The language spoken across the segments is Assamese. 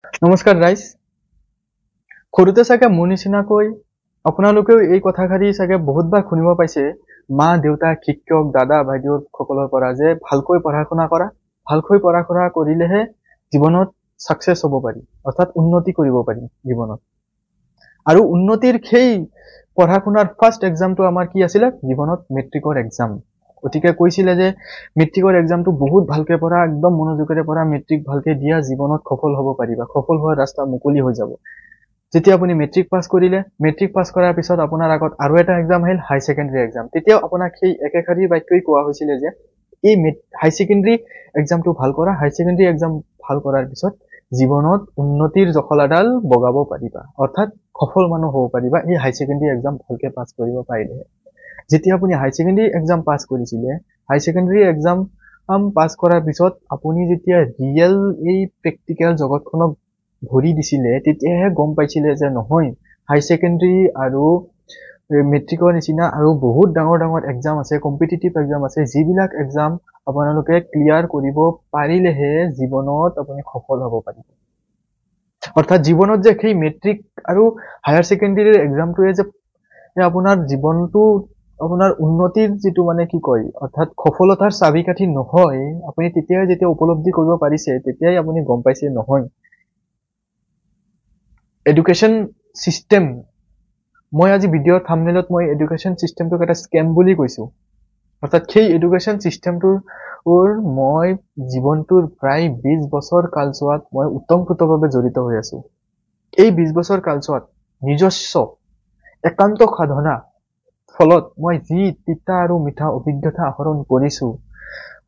নমস্কাৰ ৰাইজ। সৰুতে চাগে মোৰ নিচিনাকৈ আপোনালোকেও এই কথাষাৰি চাগে বহুতবাৰ শুনিব পাইছে মা দেউতা শিক্ষক দাদা বাইদেউ সকলৰ পৰা যে ভালকৈ পঢ়া শুনা কৰা, ভালকৈ পঢ়া শুনা কৰিলেহে জীৱনত সাকসেস হ'ব পাৰি, অৰ্থাৎ উন্নতি কৰিব পাৰি জীৱনত। আৰু উন্নতিৰ সেই পঢ়া শুনাৰ ফাৰ্ষ্ট এক্সামটো আমাৰ কি আছিলে? জীৱনত মেট্ৰিকৰ এক্সাম। গতিকে কৈছিলে যে মেট্ৰিকৰ এক্সামটো বহুত ভালকে পঢ়া, একদম মনোযোগেৰে পঢ়া, মেট্ৰিক ভালকে দিয়া, জীৱনত সফল হ'ব পাৰিবা, সফল হোৱাৰ ৰাস্তা মুকলি হৈ যাব। যেতিয়া আপুনি মেট্ৰিক পাছ কৰিলে, মেট্ৰিক পাছ কৰাৰ পিছত আপোনাৰ আগত আৰু এটা এক্সাম আহিল, হাই ছেকেণ্ডাৰী এক্সাম। তেতিয়াও আপোনাক সেই একেষাৰি বাক্যই কোৱা হৈছিলে যে এই হাই ছেকেণ্ডাৰী এক্সামটো ভাল কৰা, হাই ছেকেণ্ডাৰী এক্সাম ভাল কৰাৰ পিছত জীৱনত উন্নতিৰ জখলাডাল বগাব পাৰিবা, অৰ্থাৎ সফল মানুহ হ'ব পাৰিবা এই হাই ছেকেণ্ডাৰী এক্সাম ভালকে পাছ কৰিব পাৰিলেহে। যেতিয়া আপুনি হাই ছেকেণ্ডাৰী এক্সাম পাছ কৰিছিলে, হাই ছেকেণ্ডাৰী এক্সাম পাছ কৰাৰ পিছত আপুনি যেতিয়া ৰিয়েল এই প্ৰেক্টিকেল জগতখনক ভৰি দিছিলে, তেতিয়াহে গম পাইছিলে যে নহয়, হাই ছেকেণ্ডাৰী আৰু মেট্ৰিকৰ নিচিনা আৰু বহুত ডাঙৰ ডাঙৰ এক্সাম আছে, কম্পিটিটিভ এক্সাম আছে, যিবিলাক এক্সাম আপোনালোকে ক্লিয়াৰ কৰিব পাৰিলেহে জীৱনত আপুনি সফল হ'ব পাৰিব। অৰ্থাৎ জীৱনত যে সেই মেট্ৰিক আৰু হায়াৰ ছেকেণ্ডাৰীৰ এক্সামটোৱে যে আপোনাৰ জীৱনটো আপোনাৰ উন্নতিৰ যিটো মানে কি কয়, অৰ্থাৎ সফলতাৰ চাবিকাঠি নহয়, আপুনি তেতিয়াই যেতিয়া উপলব্ধি কৰিব পাৰিছে, তেতিয়াই আপুনি গম পাইছে নহয়, এডুকেশ্যন সিস্টেম, মই আজি ভিডিঅ'ৰ থাম্বনেইলত মই এডুকেশ্যন সিস্টেমটোক এটা স্কেম বুলি কৈছো। অৰ্থাৎ সেই এডুকেশ্যন সিস্টেমটোৰ মই জীৱনটোৰ প্ৰায় 20 বছৰ কালছোৱাত মই উতংপুতভাৱে জড়িত হৈ আছো। এই 20 বছৰ কালছোৱাত নিজস্ব একান্ত সাধনা ফলত মই যি তিতা আৰু মিঠা অভিজ্ঞতা আহৰণ কৰিছো,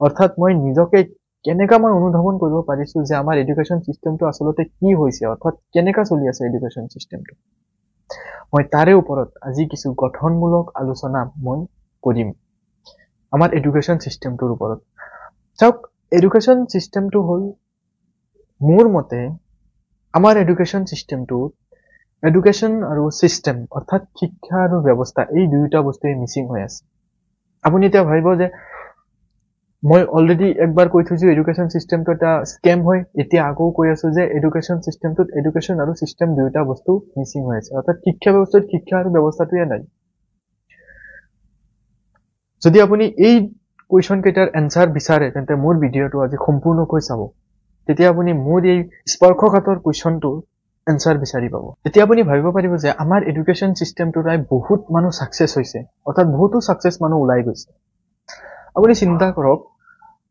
অৰ্থাৎ মই নিজকে কেনেকা মই অনুধাৱন কৰিব পাৰিছো যে আমাৰ এডুকেশ্যন সিস্টেমটো আচলতে কি হৈছে, অৰ্থাৎ কেনেকা চলি আছে এডুকেশ্যন সিস্টেমটো, মই তাৰে ওপৰত আজি কিছু গঠনমূলক আলোচনা মই কৰিম আমাৰ এডুকেশ্যন সিস্টেমটোৰ ওপৰত। চাওক, এডুকেশ্যন সিস্টেমটো হ'ল মোৰ মতে আমাৰ এডুকেশ্যন সিস্টেমটো এডুকেশ্যন আৰু সিস্টেম, অৰ্থাৎ শিক্ষা আৰু ব্যৱস্থা, এই দুয়োটা বস্তুৱে মিচিং হৈ আছে। আপুনি এতিয়া ভাবিব যে মই অলৰেডি একবাৰ কৈ থৈছো এডুকেশ্যন সিস্টেমটো এটা স্কেম হয়, এতিয়া আকৌ কৈ আছো যে এডুকেশ্যন সিস্টেমটোত এডুকেশ্যন আৰু সিস্টেম দুয়োটা বস্তু মিচিং হৈ আছে, অৰ্থাৎ শিক্ষা ব্যৱস্থাত শিক্ষা আৰু ব্যৱস্থাটোৱে নাই। যদি আপুনি এই কুৱেশ্যন কেইটাৰ এনসাৰ বিচাৰে, তেন্তে মোৰ ভিডিঅ'টো আজি সম্পূৰ্ণকৈ চাব, তেতিয়া আপুনি মোৰ এই স্পৰ্শকাতৰ কুৱেশ্যনটো এনসাৰ বিচাৰি পাব। তেতিয়া আপুনি ভাবিব পাৰিব যে আমাৰ এডুকেশ্যন সিস্টেমটোৰ বহুত মানুহ সাকসেস হৈছে, অৰ্থাৎ বহুতো সাকসেস মানুহ ওলাই গৈছে। আপুনি চিন্তা কৰক,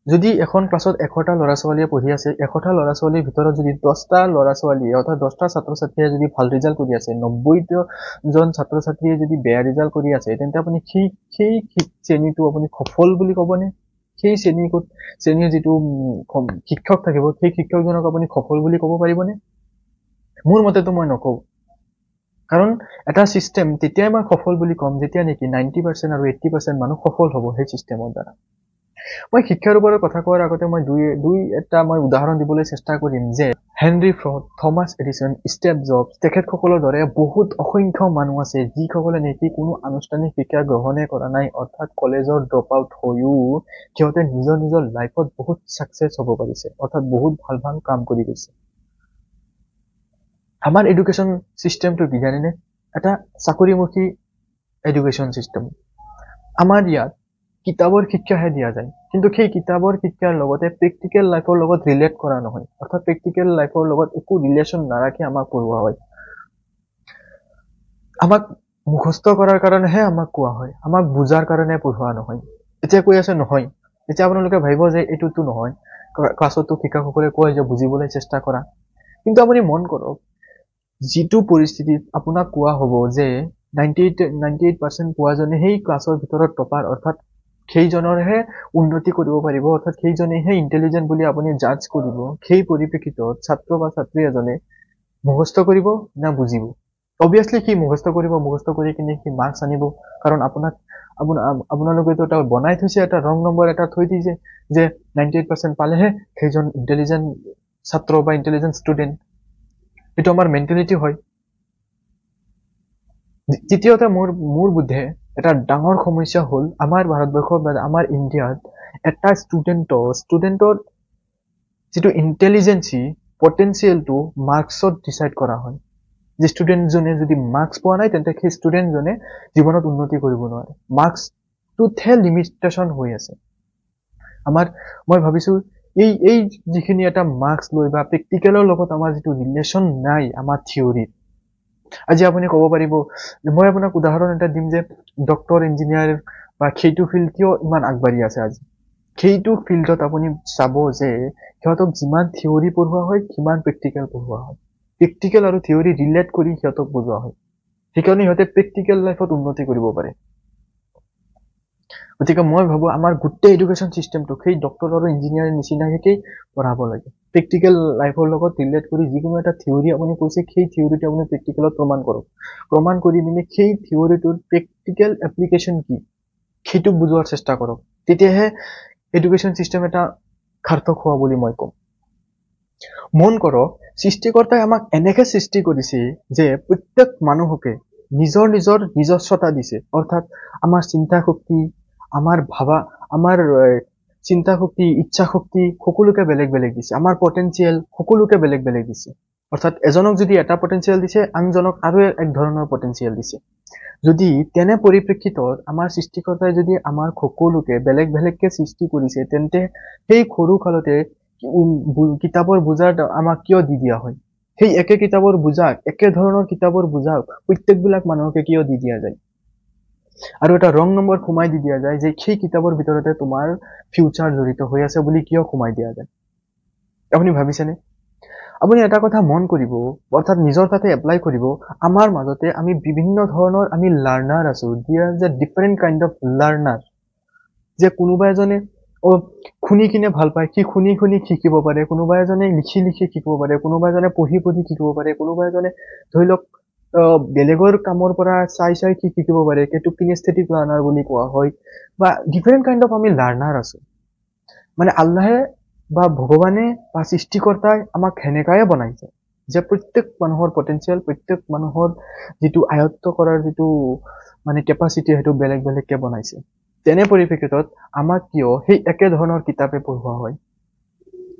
যদি এখন ক্লাছত 100টা ল'ৰা ছোৱালীয়ে পঢ়ি আছে, 100টা ল'ৰা ছোৱালীৰ ভিতৰত যদি 10টা ল'ৰা ছোৱালীয়ে অৰ্থাৎ 10টা ছাত্ৰ ছাত্ৰীয়ে যদি ভাল ৰিজাল্ট কৰি আছে, 90জন ছাত্ৰ ছাত্ৰীয়ে যদি বেয়া ৰিজাল্ট কৰি আছে, তেন্তে আপুনি সেই শ্ৰেণীটো আপুনি সফল বুলি ক'বনে? সেই শ্ৰেণীৰ যিটো শিক্ষক থাকিব, সেই শিক্ষকজনক আপুনি সফল বুলি ক'ব পাৰিবনে? মোৰ মতেতো মই নকওঁ, কাৰণ এটা সিস্টেম তেতিয়াই মই সফল বুলি ক'ম যেতিয়া নেকি 90% আৰু 80% মানুহ সফল হ'ব সেই সিস্টেমৰ দ্বাৰা। মই শিক্ষাৰ ওপৰত কথা কোৱাৰ আগতে মই এটা মই উদাহৰণ দিবলৈ চেষ্টা কৰিম যে Henry Ford, Thomas Edison, Steve Jobs, তেখেতসকলৰ দৰে বহুত অসংখ্য মানুহ আছে যিসকলে নেকি কোনো আনুষ্ঠানিক শিক্ষা গ্ৰহণে কৰা নাই, অৰ্থাৎ কলেজৰ ড্ৰপ আউট হৈও সিহঁতে নিজৰ নিজৰ লাইফত বহুত সাকসেস হ'ব পাৰিছে, অৰ্থাৎ বহুত ভাল ভাল কাম কৰি গৈছে। আমাৰ এডুকেশ্যন সিস্টেমটো কি জানেনে? এটা চাকৰিমুখী এডুকেশ্যন সিস্টেম। আমাৰ ইয়াত কিতাপৰ শিক্ষাহে দিয়া যায়, কিন্তু সেই কিতাপৰ শিক্ষাৰ লগতে প্ৰেক্টিকেল লাইফৰ লগত ৰিলেট কৰা নহয়, অৰ্থাৎ প্ৰেক্টিকেল লাইফৰ লগত একো ৰিলেশ্যন নাৰাখি আমাক পঢ়োৱা হয়। আমাক মুখস্থ কৰাৰ কাৰণেহে আমাক কোৱা হয়, আমাক বুজাৰ কাৰণে পঢ়োৱা নহয়। এতিয়া কৈ আছে নহয়, এতিয়া আপোনালোকে ভাবিব যে এইটোতো নহয়, ক্লাছতো শিক্ষকসকলে কয় যে বুজিবলৈ চেষ্টা কৰা, কিন্তু আপুনি মন কৰক, যিটো পৰিস্থিতিত আপোনাক কোৱা হ'ব যে 98% পোৱাজনে সেই ক্লাছৰ ভিতৰত টপাৰ, অৰ্থাৎ সেইজনৰহে উন্নতি কৰিব পাৰিব, অৰ্থাৎ সেইজনেহে ইণ্টেলিজেন্ট বুলি আপুনি জাজ কৰিব, সেই পৰিপ্ৰেক্ষিতত ছাত্ৰ বা ছাত্ৰী এজনে মুখস্থ কৰিব না বুজিব? অবভিয়াছলি সি মুখস্থ কৰিব, মুখস্থ কৰি কিনে সি মাৰ্কছ আনিব, কাৰণ আপোনালোকেতো এটা বনাই থৈছে, এটা ৰং নম্বৰ এটা থৈ দিছে যে 98% পালেহে সেইজন ইণ্টেলিজেন্ট ছাত্ৰ বা ইণ্টেলিজেন্ট ষ্টুডেণ্ট। এইটো আমাৰ মেণ্টেলিটি হয়। দ্বিতীয়তে মোৰ বোধে এটা ডাঙৰ সমস্যা হ'ল আমাৰ ভাৰতবৰ্ষত বা আমাৰ ইণ্ডিয়াত এটা ষ্টুডেণ্টৰ যিটো ইণ্টেলিজেন্সি পটেনচিয়েলটো মাৰ্কছত ডিচাইড কৰা হয়। যে ষ্টুডেণ্টজনে যদি মাৰ্কছ পোৱা নাই তেন্তে সেই ষ্টুডেণ্টজনে জীৱনত উন্নতি কৰিব নোৱাৰে। মাৰ্কছটোতহে লিমিটেশ্যন হৈ আছে। মই ভাবিছো এই যিখিনি এটা মাৰ্কছ লৈ বা প্ৰেক্টিকেলৰ লগত আমাৰ যিটো ৰিলেশ্যন নাই আমাৰ থিয়ৰিত। আজি আপুনি ক'ব পাৰিব, মই আপোনাক উদাহৰণ এটা দিম যে ডক্টৰ, ইঞ্জিনিয়াৰ বা সেইটো ফিল্ড কিয় ইমান আগবাঢ়ি আছে আজি। সেইটো ফিল্ডত আপুনি চাব যে সিহঁতক যিমান থিয়ৰি পঢ়োৱা হয় সিমান প্ৰেক্টিকেল পঢ়োৱা হয়। প্ৰেক্টিকেল আৰু থিয়ৰি ৰিলেট কৰি সিহঁতক বুজোৱা হয়। সেইকাৰণে সিহঁতে প্ৰেক্টিকেল লাইফত উন্নতি কৰিব পাৰে। গতিকে মই ভাবো আমাৰ গোটেই এডুকেশ্যন চিষ্টেমটো সেই ডক্টৰ আৰু ইঞ্জিনিয়াৰৰ নিচিনাকেই পঢ়াব লাগে। প্ৰেক্টিকেল লাইফৰ লগত ৰিলেট কৰি যিকোনো এটা থিয়ৰি আপুনি কৈছে সেই থিয়ৰিটো আপুনি প্ৰেক্টিকেলত প্ৰমাণ কৰক। প্ৰমাণ কৰি মেলি সেই থিয়ৰিটোৰ প্ৰেক্টিকেল এপ্লিকেশ্যন কি সেইটোক বুজোৱাৰ চেষ্টা কৰক। তেতিয়াহে এডুকেশ্যন চিষ্টেম এটা সাৰ্থক হোৱা বুলি মই কম। মন কৰক, সৃষ্টিকৰ্তাই আমাক এনেকে সৃষ্টি কৰিছে যে প্ৰত্যেক মানুহকে নিজৰ নিজৰ নিজস্বতা দিছে। অৰ্থাৎ আমাৰ চিন্তা শক্তি, আমাৰ চিন্তা শক্তি, ইচ্ছা শক্তি সকলোকে বেলেগ বেলেগ দিছে। আমাৰ পটেনচিয়েল সকলোকে বেলেগ বেলেগ দিছে। অৰ্থাৎ এজনক যদি এটা পটেনচিয়েল দিছে, আনজনক আৰু এক ধৰণৰ পটেনচিয়েল দিছে। যদি তেনে পৰিপ্ৰেক্ষিতত আমাৰ সৃষ্টিকৰ্তাই যদি আমাৰ সকলোকে বেলেগ বেলেগকে সৃষ্টি কৰিছে, তেন্তে সেই সৰু কালতে কিতাপৰ বুজাত আমাক কিয় দি দিয়া হয়? সেই একে কিতাপৰ বুজাক, একে ধৰণৰ কিতাপৰ বুজাক প্ৰত্যেকবিলাক মানুহকে কিয় দি দিয়া যায়? আৰু এটা ৰং নম্বৰ সোমাই দি দিয়া যায় যে সেই কিতাপৰ ভিতৰতে তোমাৰ ফিউচাৰ জড়িত হৈ আছে বুলি কিয় সোমাই দিয়া যায়? আপুনি ভাবিছেনে? আপুনি এটা কথা মন কৰিব, অৰ্থাৎ নিজৰ তাতে এপ্লাই কৰিব। আমাৰ মাজতে আমি বিভিন্ন ধৰণৰ আমি লাৰ্ণাৰ আছো। দিয়াৰ যে ডিফাৰেণ্ট কাইণ্ড অফ লাৰ্ণাৰ। যে কোনোবা এজনে শুনি কিনে ভাল পায়, সি শুনি শুনি শিকিব পাৰে। কোনোবা এজনে লিখি লিখি শিকিব পাৰে। কোনোবা এজনে পঢ়ি পঢ়ি শিকিব পাৰে। কোনোবা এজনে ধৰি লওক বেলেগৰ কামৰ পৰা চাই চাই শিকিব পাৰে। সেইটো কিনেস্থেটিক লাৰ্ণাৰ বুলি কোৱা হয়। বা ডিফাৰেণ্ট কাইণ্ড অফ আমি লাৰ্ণাৰ আছো। মানে আল্লাহে বা ভগৱানে বা সৃষ্টিকৰ্তাই আমাক সেনেকায়ে বনাইছে যে প্ৰত্যেক মানুহৰ পটেনচিয়েল, প্ৰত্যেক মানুহৰ যিটো আয়ত্ত কৰাৰ যিটো মানে কেপাচিটি সেইটো বেলেগ বেলেগকে বনাইছে। তেনে পৰিপ্ৰেক্ষিতত আমাক কিয় সেই একে ধৰণৰ কিতাপে পঢ়োৱা হয়?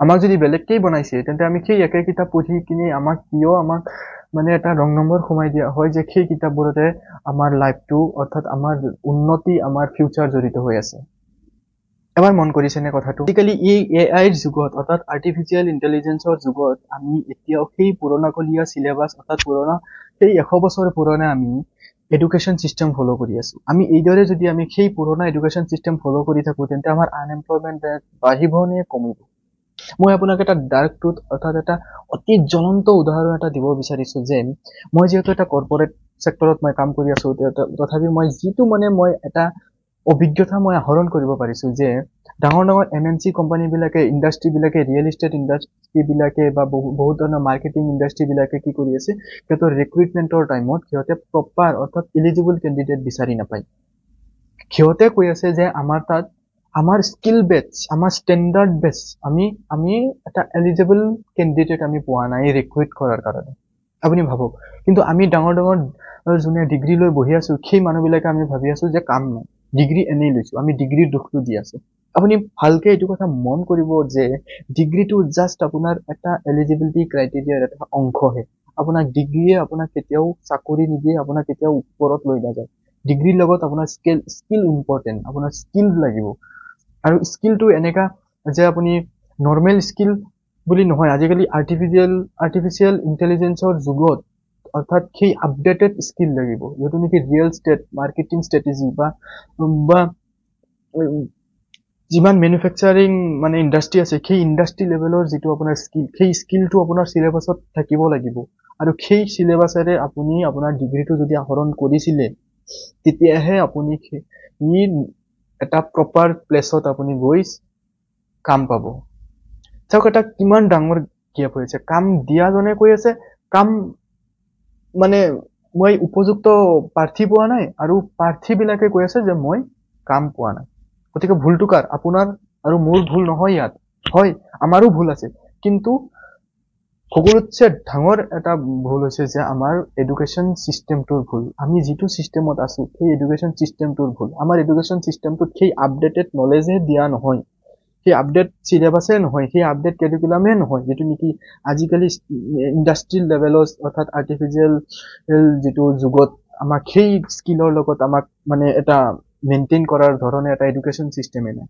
আমাক যদি বেলেগকেই বনাইছে তেন্তে আমি সেই একে কিতাপ পঢ়ি কিনে আমাক মানে এটা ৰং নম্বৰ সোমাই দিয়া হয় যে সেই কিতাপবোৰতে আমাৰ লাইফটো, অৰ্থাৎ আমাৰ উন্নতি, আমাৰ ফিউচাৰ জড়িত হৈ আছে। এবাৰ মন কৰিছেনে কথাটো? আজিকালি এই এআইৰ যুগত, অৰ্থাৎ আৰ্টিফিচিয়েল ইণ্টেলিজেন্সৰ যুগত আমি এতিয়াও সেই পুৰণাকলীয়া চিলেবাছ, অৰ্থাৎ সেই 100 বছৰ পুৰণা আমি এডুকেশ্যন চিষ্টেম ফ'ল' কৰি আছো। আমি এইদৰে যদি আমি সেই পুৰণা এডুকেশ্যন চিষ্টেম ফ'ল' কৰি থাকো তেন্তে আমাৰ আনএমপ্লয়মেণ্ট বাঢ়িব নে কমিব? মই আপোনাক এটা ডাৰ্ক ট্ৰুথ, অৰ্থাৎ এটা অতি জ্বলন্ত উদাহৰণ এটা দিব বিচাৰিছো যে মই যিহেতু এটা কৰ্পৰেট ছেক্টৰত মই কাম কৰি আছো, তথাপি মই যিটো মই এটা অভিজ্ঞতা মই আহৰণ কৰিব পাৰিছো যে ডাঙৰ ডাঙৰ MNC কোম্পানী বিলাকে, ইণ্ডাষ্ট্ৰী বিলাকে, ৰিয়েল ইষ্টেট ইণ্ডাষ্ট্ৰী বিলাকে বা বহুত ধৰণৰ মাৰ্কেটিং ইণ্ডাষ্ট্ৰী বিলাকে কি কৰি আছে, সিহঁতৰ ৰিক্ৰুইটমেণ্টৰ টাইমত সিহঁতে প্ৰপাৰ, অৰ্থাৎ এলিজিবল কেণ্ডিডেট বিচাৰি নাপায়। সিহঁতে কৈ আছে যে আমাৰ তাত আমাৰ স্কিল বেচ, আমাৰ ষ্টেণ্ডাৰ্ড বেচ আমি এটা এলিজিবল কেণ্ডিডেট আমি পোৱা নাই ৰিক্ৰুইট কৰাৰ কাৰণে। আপুনি ভাবক। কিন্তু আমি ডাঙৰ ডাঙৰ যোনে ডিগ্ৰী লৈ বহি আছো, সেই মানুহবিলাকে আমি ভাবি আছো যে কাম নাই, ডিগ্ৰী এনেই লৈছো, আমি ডিগ্ৰীৰ দুখটো দি আছো। আপুনি ভালকে এইটো কথা মন কৰিব যে ডিগ্ৰীটো জাষ্ট আপোনাৰ এটা এলিজিবিলিটি ক্ৰাইটেৰিয়াৰ এটা অংশহে। আপোনাক ডিগ্ৰীয়ে আপোনাক কেতিয়াও চাকৰি নিদিয়ে, আপোনাক কেতিয়াও ওপৰত লৈ নাযায়। ডিগ্ৰীৰ লগত আপোনাৰ স্কিল ইম্পৰ্টেণ্ট, আপোনাৰ স্কিল লাগিব। আৰু স্কিলটো এনেকা যে আপুনি নৰ্মেল স্কিল বুলি নহয়, আজিকালি আৰ্টিফিচিয়েল ইণ্টেলিজেন্সৰ যুগত, অৰ্থাৎ সেই আপডেটেড স্কিল লাগিব, যিটো নেকি ৰিয়েল মাৰ্কেটিং ষ্ট্ৰেটেজি বা যিমান মেনুফেকচাৰিং ইণ্ডাষ্ট্ৰী আছে, সেই ইণ্ডাষ্ট্ৰী লেভেলৰ যিটো আপোনাৰ স্কিল, সেই স্কিলটো আপোনাৰ চিলেবাছত থাকিব লাগিব। আৰু সেই চিলেবাছেৰে আপুনি আপোনাৰ ডিগ্ৰীটো যদি আহৰণ কৰিছিলে, তেতিয়াহে আপুনি এটা প্ৰপাৰ প্লেচত আপুনি গৈ কাম পাব। চাওক এটা কিমান ডাঙৰ গেপ হৈ আছে। কাম দিয়াজনে কৈ আছে কাম মই উপযুক্ত প্ৰাৰ্থী পোৱা নাই, আৰু প্ৰাৰ্থী বিলাকে কৈ আছে যে মই কাম পোৱা নাই। গতিকে ভুলটো কাৰ? আপোনাৰ আৰু মোৰ ভুল নহয় ইয়াত। হয়, আমাৰো ভুল আছে, কিন্তু সকলোতছে ডাঙৰ এটা ভুল হৈছে যে আমাৰ এডুকেশ্যন চিষ্টেমটোৰ ভুল। আমি যিটো চিষ্টেমত আছো সেই এডুকেশ্যন চিষ্টেমটোৰ ভুল। আমাৰ এডুকেশ্যন চিষ্টেমটোত সেই আপডেটেড নলেজে দিয়া নহয়। সেই আপডেট চিলেবাছে নহয়, সেই আপডেট কেৰিকুলামে নহয়, যেটো নেকি আজিকালি ইণ্ডাষ্ট্ৰিয়েল লেভেলত অৰ্থাৎ আৰ্টিফিচিয়েল যেটো যুগত আমাক সেই স্কিলৰ লগত আমাক মানে এটা মেইনটেইন কৰাৰ ধৰণে এটা এডুকেশ্যন চিষ্টেমে নাই।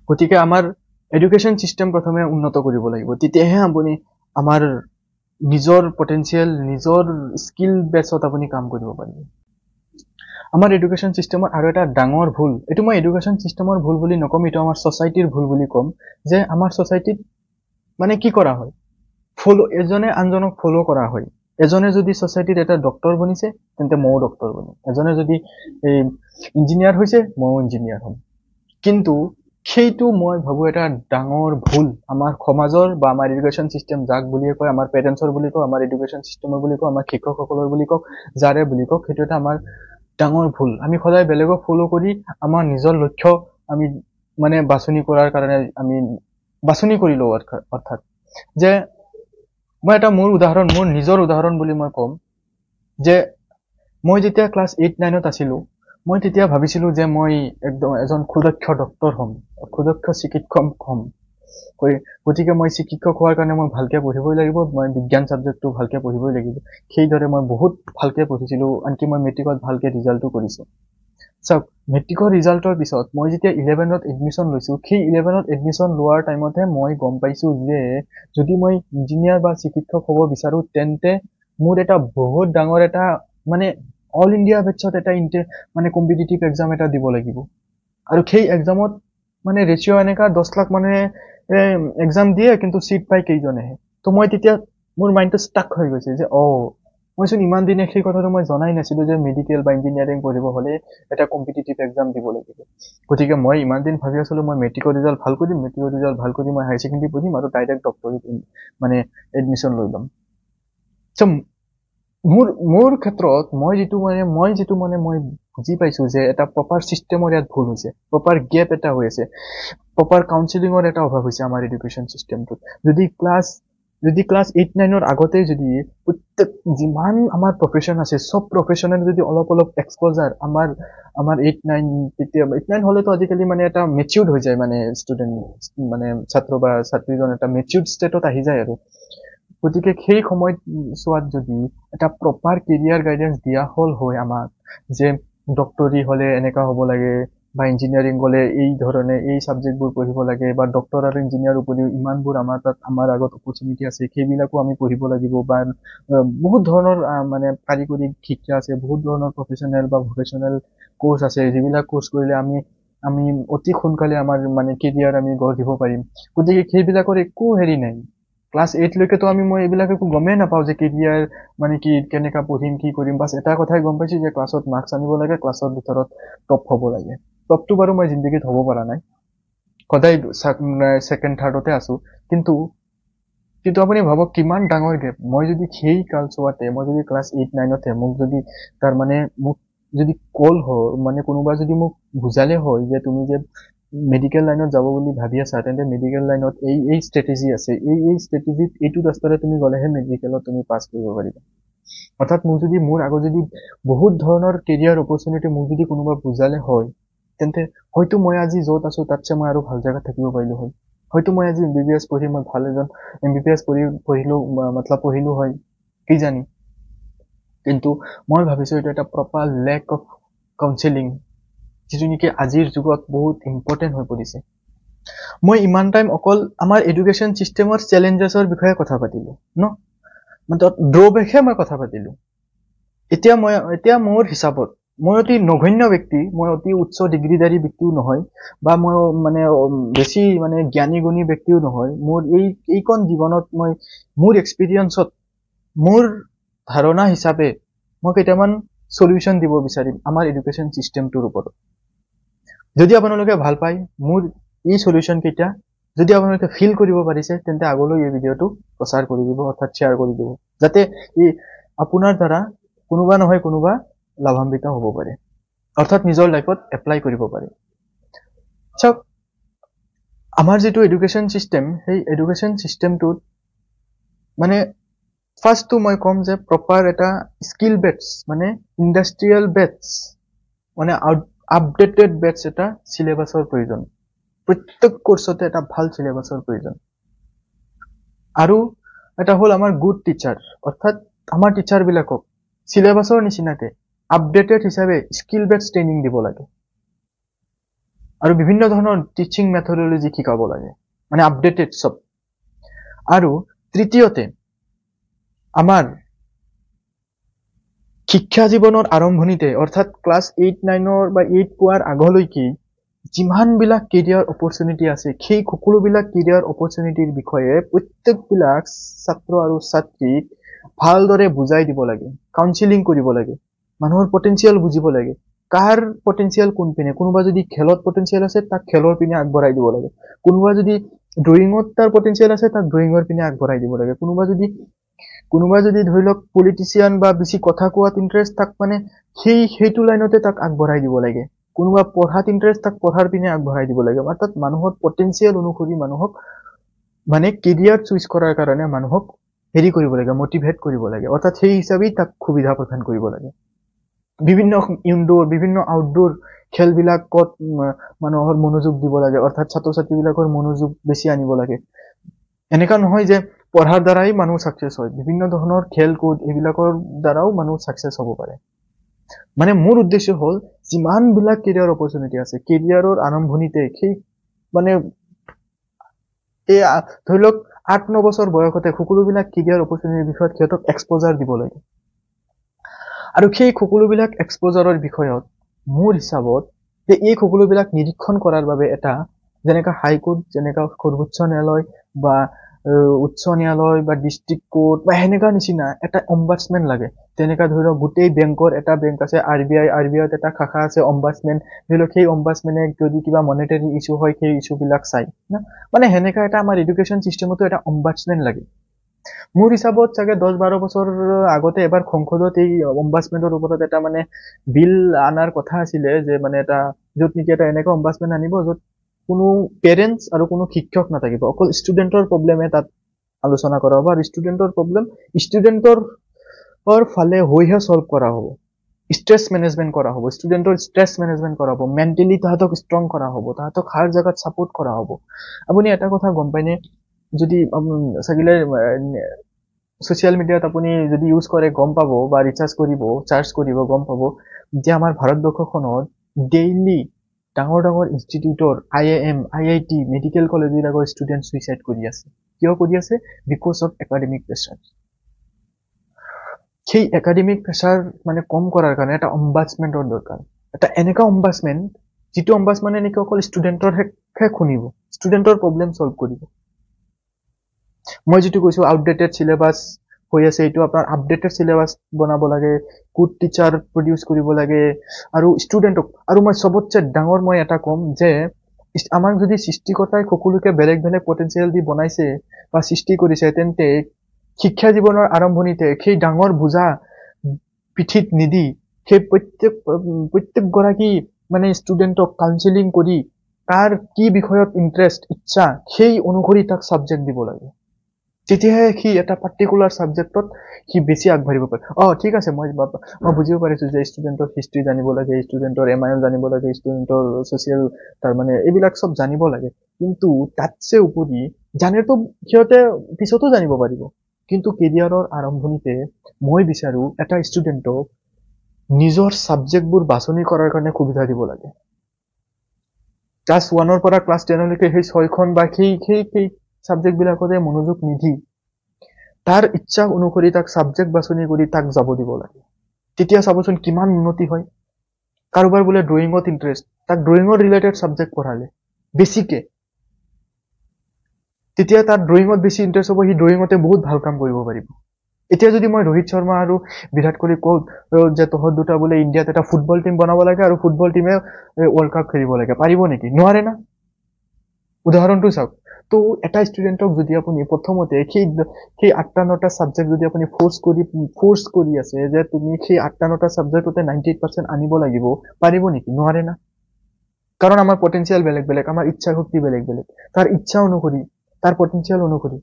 গতিকে আমাৰ এডুকেশ্যন চিষ্টেম প্ৰথমে উন্নত কৰিব লাগিব, তেতিয়াহে আপুনি আমাৰ নিজৰ পটেনচিয়েল নিজৰ স্কিল বেছত আপুনি কাম কৰিব পাৰিব। আমাৰ এডুকেশ্যন চিষ্টেমৰ আৰু এটা ডাঙৰ ভুল, এইটো মই এডুকেশ্যন চিষ্টেমৰ ভুল বুলি নকম, এইটো আমাৰ ছ'চাইটিৰ ভুল বুলি ক'ম, যে আমাৰ ছ'চাইটিত মানে কি কৰা হয়, এজনে আনজনক ফ'ল' কৰা হয়। এজনে যদি ছ'চাইটিত এটা ডক্টৰ বনিছে তেন্তে ময়ো ডক্টৰ বনিম, এজনে যদি ইঞ্জিনিয়াৰ হৈছে ময়ো ইঞ্জিনিয়াৰ হ'ম। কিন্তু সেইটো মই ভাবো এটা ডাঙৰ ভুল আমাৰ সমাজৰ বা আমাৰ এডুকেশ্যন চিষ্টেম, যাক বুলিয়ে কয় আমাৰ পেৰেণ্টছৰ বুলি কওঁ, আমাৰ এডুকেশ্যন চিষ্টেমৰ বুলি কওঁ, আমাৰ শিক্ষকসকলৰ বুলি কওঁ, যাৰে বুলি কওঁ, সেইটো এটা আমাৰ ডাঙৰ ভুল। আমি সদায় বেলেগক ফ'ল' কৰি আমাৰ নিজৰ লক্ষ্য আমি মানে বাছনি কৰাৰ কাৰণে আমি বাছনি কৰি লওঁ। অৰ্থাৎ যে মই এটা মোৰ নিজৰ উদাহৰণ বুলি মই ক'ম, যে মই যেতিয়া ক্লাছ 8-9ত আছিলো, মই তেতিয়া ভাবিছিলো যে মই একদম এজন সুদক্ষ ডক্টৰ হ'ম, সুদক্ষ চিকিৎসক হ'ম। গতিকে মই চিকিৎসক হোৱাৰ কাৰণে মই ভালকে পঢ়িবই লাগিব, মই বিজ্ঞান ছাবজেক্টটো ভালকে পঢ়িবই লাগিব। সেইদৰে মই বহুত ভালকে পঢ়িছিলো, আনকি মই মেট্ৰিকত ভালকে ৰিজাল্টো কৰিছো। চাওক, মেট্ৰিকৰ ৰিজাল্টৰ পিছত মই যেতিয়া 11ত এডমিশ্যন লৈছো, সেই 11ত এডমিশ্যন লোৱাৰ টাইমতহে মই গম পাইছো যে যদি মই ইঞ্জিনিয়াৰ বা চিকিৎসক হ'ব বিচাৰো, তেন্তে মোৰ এটা বহুত ডাঙৰ এটা মানে অল ইণ্ডিয়া বেটছত এটা মানে কম্পিটিটিভ এক্সাম এটা দিব লাগিব। আৰু সেই এক্সামত মানে ৰেচিঅ' এনেকা 10 লাখ মানুহে এক্সাম দিয়ে, কিন্তু চিট পাই কেইজনেহে। তো মই তেতিয়া মোৰ মাইণ্ডটো ষ্টাক হৈ গৈছে যে মইচোন ইমান দিনে সেই কথাটো মই জনাই নাছিলো যে মেডিকেল বা ইঞ্জিনিয়াৰিং পঢ়িব হ'লে এটা কম্পিটিটিভ এক্সাম দিব লাগিব। গতিকে মই ইমান দিন ভাবি আছিলো মই মেট্ৰিকৰ ৰিজাল্ট ভাল কৰিম, মেট্ৰিকৰ ৰিজাল্ট ভাল কৰি মই হায়াৰ ছেকেণ্ডেৰী পঢ়িম আৰু ডাইৰেক্ট ডক্টৰেট মানে এডমিশ্যন লৈ ল'ম। চ' মোৰ ক্ষেত্ৰত মই যিটো মই বুজি পাইছো যে এটা প্ৰপাৰ চিষ্টেমৰ ইয়াত ভুল হৈছে, প্ৰপাৰ গেপ এটা হৈ আছে, প্ৰপাৰ কাউন্সিলিঙৰ এটা অভাৱ হৈছে আমাৰ এডুকেশ্যন চিষ্টেমটোত। যদি ক্লাছ 8-9ৰ আগতে যদি প্ৰত্যেক যিমান আমাৰ প্ৰফেশ্যন আছে, চব প্ৰফেশ্যনেল যদি অলপ এক্সপ'জাৰ আমাৰ 8-9 হ'লেতো আজিকালি মানে এটা মেচিউৰ্ড হৈ যায়, মানে ষ্টুডেণ্ট মানে ছাত্ৰ বা ছাত্ৰীজন এটা মেচিউৰ্ড ষ্টেটত আহি যায় আৰু। গতিকে সেই সময়ত চোৱাত যদি এটা প্ৰপাৰ কেৰিয়াৰ গাইডেন্স দিয়া হ'ল হয় আমাক, যে ডক্টৰী হ'লে এনেকা হ'ব লাগে, বা ইঞ্জিনিয়াৰিং গ'লে এই ধৰণে এই ছাবজেক্টবোৰ পঢ়িব লাগে, বা ডক্টৰ আৰু ইঞ্জিনিয়াৰ উপৰিও ইমানবোৰ আমাৰ আগত অপৰচুনিটি আছে, সেইবিলাকো আমি পঢ়িব লাগিব, বা বহুত ধৰণৰ মানে কাৰিকৰী শিক্ষা আছে, বহুত ধৰণৰ প্ৰফেশ্যনেল বা ভকেশ্যনেল কোৰ্চ আছে, যিবিলাক কোৰ্চ কৰিলে আমি অতি সোনকালে আমাৰ মানে কেৰিয়াৰ আমি গঢ় দিব পাৰিম। গতিকে সেইবিলাকৰ একো হেৰি নাই। ক্লাছ 8লৈকেতো মই এইবিলাক একো গমেই নাপাওঁ যে কেৰিয়াৰ মানে কি, কেনেকা পঢ়িম, কি কৰিম। বাছ এটা কথাই গম পাইছো যে ক্লাছত মাৰ্কছ আনিব লাগে, ক্লাছৰ ভিতৰত টপ হ'ব লাগে। টপটো বাৰু মই জিন্দগীত হ'ব পৰা নাই, সদায় ছেকেণ্ড থাৰ্ডতে আছো। কিন্তু আপুনি ভাবক কিমান ডাঙৰ গেপ। মই যদি সেই কালচোৱাতে, মই যদি ক্লাছ 8-9তে মোক যদি কল হয়, মানে কোনোবা যদি মোক বুজালে হয় যে তুমি যে মেডিকেল লাইনত যাব বুলি ভাবি আছা, তেন্তে মেডিকেল লাইনত এই ষ্ট্ৰেটেজি আছে, এই ষ্ট্ৰেটেজিত এইটো ৰাস্তাৰে তুমি গ'লেহে মেডিকেলত তুমি পাছ কৰিব পাৰিবা। অৰ্থাৎ মোৰ আগত যদি বহুত ধৰণৰ কেৰিয়াৰ অপৰচুনিটি মোক যদি কোনোবা বুজালে হয়, তেন্তে হয়তো মই আজি য'ত আছো তাতছে মই আৰু ভাল জেগাত থাকিব পাৰিলো হয়। হয়তো মই আজি MBBS পঢ়ি মই ভাল এজন MBBS পঢ়িলো হয়, কি জানি। কিন্তু মই ভাবিছো এইটো এটা প্ৰপাৰ লেক অফ কাউন্সিলিং, যিটো নেকি আজিৰ যুগত বহুত ইম্পৰ্টেণ্ট হৈ পৰিছে। মই ইমান টাইম অকল আমাৰ এডুকেশ্যন চিষ্টেমৰ চেলেঞ্জেছৰ বিষয়ে কথা পাতিলো ড্ৰবেকহে মই কথা পাতিলো। এতিয়া মোৰ হিচাপত মই অতি নগণ্য ব্যক্তি, মই অতি উচ্চ ডিগ্ৰীধাৰী ব্যক্তিও নহয়, বা মই মানে বেছি মানে জ্ঞানী গুণী ব্যক্তিও নহয়। মোৰ এইকণ জীৱনত মই মোৰ এক্সপিৰিয়েঞ্চত, মোৰ ধাৰণা হিচাপে মই কেইটামান সলিউশন দিব বিচাৰিম আমাৰ এডুকেশ্যন চিষ্টেমটোৰ ওপৰত। যদি আপোনালোকে ভাল পায় মোৰ এই সলিউশন কেইটা, যদি আপোনালোকে ফিল কৰিব পাৰিছে, তেন্তে আগলৈ এই ভিডিঅ'টো প্ৰচাৰ কৰি দিব, অৰ্থাৎ শ্বেয়াৰ কৰি দিব, যাতে ই আপোনাৰ দ্বাৰা কোনোবা নহয় কোনোবা লাভান্বিত হ'ব পাৰে, অৰ্থাৎ নিজৰ লাইফত এপ্লাই কৰিব পাৰে। চাওক, আমাৰ যিটো এডুকেশ্যন চিষ্টেম, সেই এডুকেশ্যন চিষ্টেমটোত মানে ফাৰ্ষ্টটো মই ক'ম যে প্ৰপাৰ এটা স্কিল বেটছ, মানে ইণ্ডাষ্ট্ৰিয়েল বেটছ, মানে আপডেটেড বেটছ এটা চিলেবাছৰ প্ৰয়োজন। প্ৰত্যেক কোৰ্সতে এটা ভাল সিলেবাসৰ প্ৰয়োজন আৰু এটা হল আমাৰ গুড টিচাৰ অৰ্থাৎ আমাৰ টিচাৰ বিলাকক সিলেবাসৰ নিচিনাকে আপডেটেড হিচাপে স্কিল বেসড ট্ৰেইনিং দিব লাগে আৰু বিভিন্ন ধৰণৰ টিচিং মেথডলজি শিকাব লাগে মানে আপডেটেড সব আৰু তৃতীয়তে আমাৰ শিক্ষা জীৱনৰ আৰম্ভণিতে অৰ্থাৎ ক্লাছ 8-9 বা 8 পোৱাৰ আগলৈকে যিমান বিলাক কেৰিয়াৰ অপৰচুনিটি আছে সেই সকলোবিলাক কেৰিয়াৰ অপৰচুনিটিৰ বিষয়ে প্ৰত্যেকবিলাক ছাত্ৰ আৰু ছাত্ৰীক ভালদৰে বুজাই দিব লাগে কাউন্সেলিং কৰিব লাগে মানুহৰ পটেনশিয়াল বুজিব লাগে কাৰ পটেনশিয়াল কোনপিনে কোনোবা যদি খেলত পটেনশিয়াল আছে তাক খেলৰ পিনে আগবঢ়াই দিব লাগে কোনোবা যদি ড্ৰয়িঙত তাৰ পটেনশিয়াল আছে তাক ড্ৰয়িঙৰ পিনে আগবঢ়াই দিব লাগে কোনোবা যদি ধৰি লওক পলিটিচিয়ান বা বেছি কথা কোৱাত ইন্টাৰেষ্ট তাক মানে সেইটো লাইনতে তাক আগবঢ়াই দিব লাগে কোনোবা পঢ়াত ইন্টাৰেষ্ট তাক পঢ়াৰ পিনে আগবঢ়াই দিব লাগে অৰ্থাৎ মানুহৰ পটেনশিয়াল অনুসৰি মানুহক মানে কেৰিয়াৰ চুজ কৰাৰ কাৰণে মানুহক হেৰি কৰিব লাগে মোটিভেট কৰিব লাগে অৰ্থাৎ সেই হিচাপে তাক সুবিধা প্ৰদান কৰিব লাগে বিভিন্ন ইনডোৰ বিভিন্ন আউটডোৰ খেলবিলাকত মানুহৰ মনোযোগ দিব লাগে অৰ্থাৎ ছাত্ৰ ছাত্ৰীবিলাকৰ মনোযোগ বেছি আনিব লাগে এনেকা নহয় যে পঢ়াৰ দ্বাৰাই মানুহ সাকসেস হয় বিভিন্ন ধৰণৰ খেল কুদ এইবিলাকৰ দ্বাৰাও মানুহ সাকসেস হ'ব পাৰে মানে মোৰ উদ্দেশ্য হল যিমান বিলাক কেৰিয়াৰ অপৰচুনিটি আছে কেৰিয়াৰৰ আৰম্ভণিতে সেই মানে এই ধৰি লওক 8-9 বছৰ বয়সতে সকলোবিলাক কেৰিয়াৰ অপৰচুনিটিৰ বিষয়ত সিহঁতক এক্সপোজাৰ দিব লাগে আৰু সেই সকলোবিলাক এক্সপোজাৰৰ বিষয়ত মোৰ হিচাপত যে এই সকলোবিলাক নিৰীক্ষণ কৰাৰ বাবে এটা যেনেকা হাইকোৰ্ট যেনেকা সৰ্বোচ্চ ন্যায়ালয় বা উচ্চ ন্যায়ালয় বা ডিস্ট্ৰিক্ট কোৰ্ট বা হেনেকা নিচিনা এটা অম্বাডসমেন লাগে যেনেকা ধৰি লওক গোটেই বেংকৰ এটা বেংক আছে আৰবিআইত এটা শাখা আছে অম্বাডসমেন ধৰি লওক সেই অম্বাডসমেনে যদি কিবা মনিটাৰী ইস্যু হয় সেই ইস্যুবিলাক চাই না মানে হেনেকা এটা আমাৰ এডুকেশ্যন সিস্টেমতো এটা অম্বাডসমেন লাগে মোৰ হিচাপত চাগে 10-12 বছৰ আগতে এবাৰ সংসদত এই অম্বাডসমেনৰ ওপৰত এটা মানে বিল আনাৰ কথা আছিলে যে মানে এটা যত নেকি এটা এনেকা অম্বাডসমেন আনিব যত কোনো পেৰেন্টস আৰু কোনো শিক্ষক নাথাকিব অকল ষ্টুডেন্টৰ প্ৰবলেমে তাত আলোচনা কৰা হ'ব আৰু ষ্টুডেন্টৰ প্ৰবলেম ষ্টুডেন্টৰ ফালে হৈহে সলভ কৰা হ'ব স্ট্ৰেছ মেনেজমেন্ট কৰা হ'ব ষ্টুডেন্টৰ স্ট্ৰেছ মেনেজমেন্ট কৰা হ'ব মেন্টালি তাহাঁতক ষ্ট্ৰং কৰা হ'ব তাহাঁতক হৰ জায়গাত সাপোৰ্ট কৰা হ'ব আপুনি এটা কথা গম পাইনে যদি সাগিলে সোশ্যাল মিডিয়াত আপুনি যদি ইউজ কৰে গম পাব বা ৰিচাৰ্জ কৰিব চাৰ্জ কৰিব গম পাব যে আমাৰ ভাৰতবৰ্ষখনত ডেইলি ডাঙৰ ডাঙৰ ইনষ্টিটিউটৰ IIM IIT মেডিকেল কলেজবিলাকৰ ষ্টুডেন্ট সুইসাইড কৰি আছে কিয় কৰি আছে বিকজ অফ একাডেমিক প্ৰেছাৰ সেই একাডেমিক প্ৰেছাৰ মানে কম কৰাৰ কাৰণে এটা অম্বাডসমেন্টৰ দৰকাৰ এটা এনেকা অম্বাডসমেন যিটো অম্বাডসমেনে নেকি অকল ষ্টুডেন্টৰ হে শুনিব ষ্টুডেন্টৰ প্ৰবলেম সলভ কৰিব মই যেটো কৈছো আউটডেটেড সিলেবাস হৈ আছে এইটো আপোনাৰ আপডেটেড সিলেবাস বনাব লাগে গুড টিচাৰ প্ৰডিউস কৰিব লাগে আৰু ষ্টুডেন্টক আৰু মই সবতছে ডাঙৰ মই এটা কম যে আমাৰ যদি সৃষ্টিকৰ্তাই সকলোকে বেলেগ বেলেগ পটেনশিয়াল দি বনাইছে বা সৃষ্টি কৰিছে তেন্তে শিক্ষা জীৱনৰ আৰম্ভণিতে সেই ডাঙৰ বুজা পিঠিত নিদি সেই প্ৰত্যেক গৰাকী মানে ষ্টুডেন্টক কাউন্সেলিং কৰি তাৰ কি বিষয়ত ইন্টাৰেষ্ট ইচ্ছা সেই অনুসৰি তাক সাবজেক্ট দিব লাগে তেতিয়াহে কি এটা পাৰ্টিকুলাৰ সাবজেক্টত কি বেছি আগবাঢ়িব পাৰে ঠিক আছে মই বুজিব পাৰিছো যে ষ্টুডেন্টৰ হিষ্ট্ৰী জানিব লাগে ষ্টুডেন্টৰ MIL জানিব লাগে ষ্টুডেন্টৰ সোশ্যাল তাৰ মানে এইবিলাক সব জানিব লাগে কিন্তু তাতছে উপৰি জানেতো সিহঁতে পিছতো জানিব পাৰিব কিন্তু কেৰিয়াৰৰ আৰম্ভণিতে মই বিচাৰো এটা ষ্টুডেন্টক নিজৰ সাবজেক্টবোৰ বাছনি কৰাৰ কাৰণে সুবিধা দিব লাগে ক্লাছ 1 পৰা ক্লাছ 10 লৈকে সেই 6খন বা সেই সাবজেক্ট বিলাকতে মনোযোগ নিদি তাৰ ইচ্ছা অনুসৰি তাক সাবজেক্ট বাছনি কৰি তাক যাব দিব লাগে তেতিয়া চাবচোন কিমান উন্নতি হয় কাৰোবাৰ বোলে ড্ৰয়িঙত ইন্টাৰেষ্ট তাক ড্ৰয়িঙৰ ৰিলেটেড সাবজেক্ট পঢ়ালে বেছিকে তেতিয়া তাৰ ড্ৰয়িঙত বেছি ইন্টাৰেষ্ট হ'ব হি ড্ৰয়িঙতে বহুত ভাল কাম কৰিব পাৰিব এতিয়া যদি মই ৰোহিত শৰ্মা আৰু বিৰাট কোহলি কওঁ যে তহঁত দুটা বোলে ইণ্ডিয়াত এটা ফুটবল টিম বনাব লাগে আৰু ফুটবল টিমে ওয়াৰ্ল্ড কাপ খেলিব লাগে পাৰিব নেকি নোৱাৰে না উদাহৰণটো চাওক তো এটা ষ্টুডেন্টক যদি আপুনি প্ৰথমতে সেই 8-9টা সাবজেক্ট যদি আপুনি ফোৰ্স কৰি আছে যে তুমি সেই 8-9টা সাবজেক্টতে 98% আনিব লাগিব পাৰিব নেকি নোৱাৰে না কাৰণ আমাৰ পটেনশিয়াল বেলেগ বেলেগ আমাৰ ইচ্ছা শক্তি বেলেগ বেলেগ তাৰ ইচ্ছা অনুসৰি তাৰ পটেনশিয়াল অনুসৰি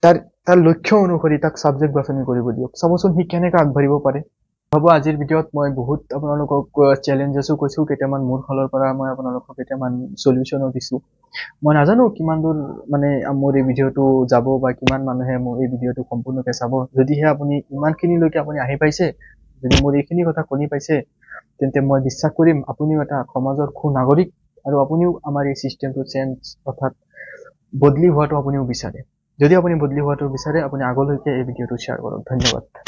তাৰ লক্ষ্য অনুসৰি তাক সাবজেক্ট বাছনি কৰিব দিয়ক চাবচোন হি কেনেকৈ আগবাঢ়িব পাৰে হ'ব আজিৰ ভিডিঅ'ত মই বহুত আপোনালোকক চেলেঞ্জেছো কৈছো, কেইটামান মোৰ ফালৰ পৰা মই আপোনালোকক কেইটামান সলিউশনো দিছো। মই নাজানো কিমান দূৰ মানে মোৰ এই ভিডিঅ'টো যাব বা কিমান মানুহে মোৰ এই ভিডিঅ'টো সম্পূৰ্ণকৈ চাব। যদিহে আপুনি ইমানখিনিলৈকে আপুনি আহি পাইছে, যদি মোৰ এইখিনি কথা শুনি পাইছে, তেন্তে মই বিশ্বাস কৰিম আপুনিও এটা সমাজৰ সুনাগৰিক আৰু আপুনিও আমাৰ এই চিষ্টেমটো চেঞ্জ অৰ্থাৎ বদলি হোৱাটো আপুনিও বিচাৰে। যদি আপুনি বদলি হোৱাটো বিচাৰে, আপুনি আগলৈকে এই ভিডিঅ'টো শ্বেয়াৰ কৰক। ধন্যবাদ।